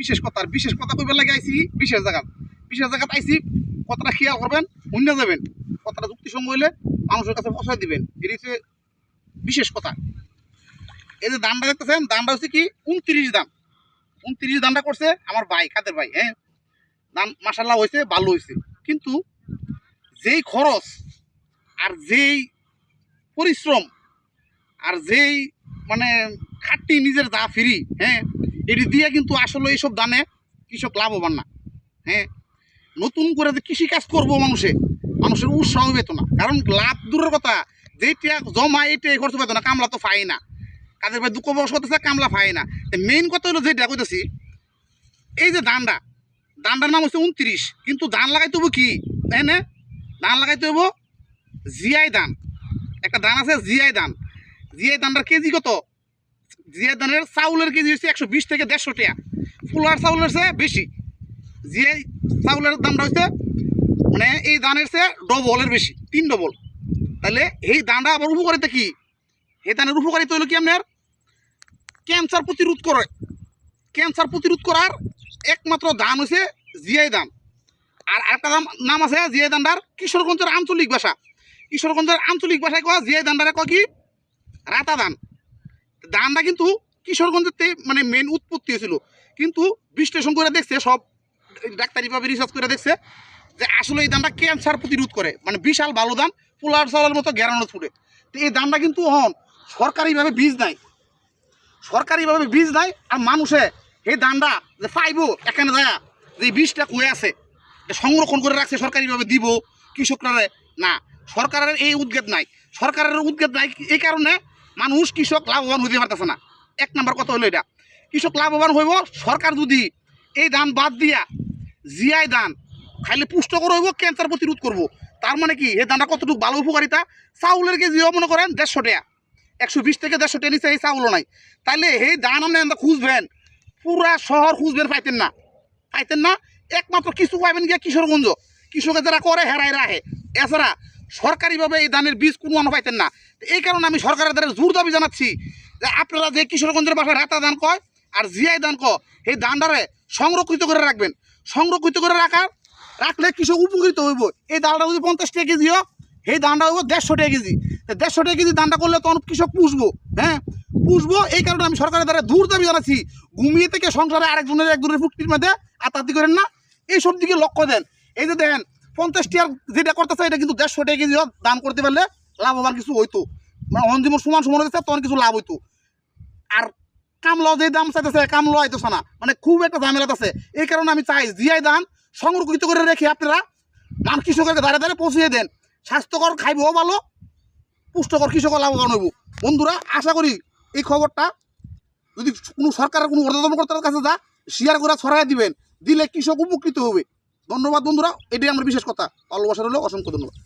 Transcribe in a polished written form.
বিশেষ কথা, আর বিশেষ কথা কইবার লাগে আইসি বিশেষ জায়গা আইসি। কথাটা খেয়াল করবেন, শুনে যাবেন। কথাটা যুক্তিসঙ্গ হইলে মানুষের কাছে পৌঁছায় দিবেন। এটি হচ্ছে বিশেষ কথা। এই যে দানটা দেখতেছেন, দানটা হচ্ছে কি 29 দান। 29 দানটা করছে আমার ভাই, কাদের ভাই। হ্যাঁ, দান মাশাল্লাহ হয়েছে, ভালো হয়েছে। কিন্তু যেই খরচ আর যেই পরিশ্রম আর যেই মানে খাটনি নিজের যা ফ্রি, হ্যাঁ, এটি দিয়ে কিন্তু আসলে এইসব দানে কৃষক লাভবান না। হ্যাঁ, নতুন করে যে কৃষিকাজ করবো মানুষের উৎসাহ পেত না। কারণ লাভ দূরের কথা, যেইটা জমা এইটাই খরচ পেত না। কামলা তো পাই না, কাদের ভাই দুঃখ বয়স করতেছে, কামলা পাই না। মেইন কথা হলো যেটা কইতেছি, এই যে দানটার নাম হচ্ছে 29, কিন্তু ধান লাগাইতে হবো কি এনে, ধান লাগাইতে হবো জিআই ধান। একটা ধান আছে জিআই ধানটার কেজি কত? জিআই ধানের চাউলের কেজি হচ্ছে 120 থেকে 150 টাকা। ফুলার চাউলের চেয়ে বেশি। জিআই চাউলের দামটা হচ্ছে মানে এই ধানের চেয়ে ডবলের বেশি, 3 ডবল। তাহলে এই ধানটা আবার উপকারিতা কি? এই ধানের উপকারিতা হলো কি, আপনার ক্যান্সার প্রতিরোধ করে। ক্যান্সার প্রতিরোধ করার একমাত্র ধান হচ্ছে জিআই ধান। আর একটা নাম আছে জিআই ধানটার কিশোরগঞ্জের আঞ্চলিক ভাষা। কিশোরগঞ্জের আঞ্চলিক ভাষায় কয় জিআই ধানটারে কয় কি? রাতা ধান। ধানটা কিন্তু কিশোরগঞ্জের মানে মেন উৎপত্তি হয়েছিল, কিন্তু বিশ্লেষণ করে দেখছে, সব ডাক্তারিভাবে রিসার্চ করে দেখছে যে আসলে এই ধানটা ক্যান্সার প্রতিরোধ করে। মানে বিশাল ভালো ধান, পোলার চালের মতো গ্যারানো ফুটে। তো এই ধানটা কিন্তু সরকারিভাবে বীজ নাই। আর মানুষে এই ধানটা যে পাইব এখানে যায় যে বীজটা কয়ে আছে সংরক্ষণ করে রাখছে সরকারিভাবে দিব কৃষকরা, না, সরকারের এই উদ্যোগ নাই। এই কারণে মানুষ কৃষক লাভবান হইতে পারতেছে না। 1 নম্বর কথা হলো এটা। কৃষক লাভবান হইব সরকার যদি এই ধান বাদ দিয়া জিআই ধান খাইলে পুষ্টকর হইব, ক্যান্সার প্রতিরোধ করব। তার মানে কি এই ধানটা কতটুকু ভালো উপকারিতা? চাউলের কেজিও মনে করেন 150 টাকা, 120 থেকে 150 টাকা নিচে এই চাউলও নাই। তাইলে এই ধান আপনি খুঁজবেন, পুরা শহর খুঁজবেন, পাইতেন না। একমাত্র কিছু পাইবেন গিয়া কিশোরগঞ্জ, কৃষকের যারা করে হেরাই রাখে। এছাড়া সরকারিভাবে এই ধানের বীজ কোনো পাইতেন না। এই কারণে আমি সরকারের দ্বারা জোর দাবি জানাচ্ছি যে আপনারা যে কিশোরগঞ্জের বাসায় রাতা ধান কয় আর জিআই ধান কয়, এই ধানটারে সংরক্ষিত করে রাখবেন। সংরক্ষিত করে রাখলে কৃষক উপকৃত হইব। এই ধানটা যদি 50 টাকা কেজি হোক, এই ধানটা হইব 150 টাকা কেজি। 150 টাকা কেজি ধানটা করলে তখন কৃষক পুষবো। হ্যাঁ, পুষবো। এই কারণে আমি সরকারের দ্বারা দূর দাবি জানাচ্ছি, ঘুমিয়ে থেকে সংসারে একজনের ফুক্তির মধ্যে আত্মাতি করেন না, এইসব দিকে লক্ষ্য দেন। এই যে দেখেন 50 টাকার যেটা করতেছে, এটা কিন্তু 150 টাকা কেজি দাম করতে পারলে লাভবান কিছু হইতো। মানে অঞ্জিমর সমান হইতেছে, তখন কিছু লাভ হইতো। আর কামলাও যে দাম চাইতেছে, কামলা হইতেছে না, মানে খুব একটা ঝামেলা আছে। এই কারণে আমি চাই জিআই ধান সংরক্ষিত করে রেখে আপনারা কৃষকের ধারে পৌঁছিয়ে দেন। স্বাস্থ্যকর খাইবও ভালো, পুষ্টকর কৃষক লাভবান হইব। বন্ধুরা, আশা করি এই খবরটা যদি কোনো সরকারের কোনো কর্মকর্তার কাছে শেয়ার করে ছড়াই দিবেন, দিলে কৃষক উপকৃত হবে। ধন্যবাদ বন্ধুরা, এটাই আমার বিশেষ কথা। ভালোবাসা হলো, অসংখ্য ধন্যবাদ।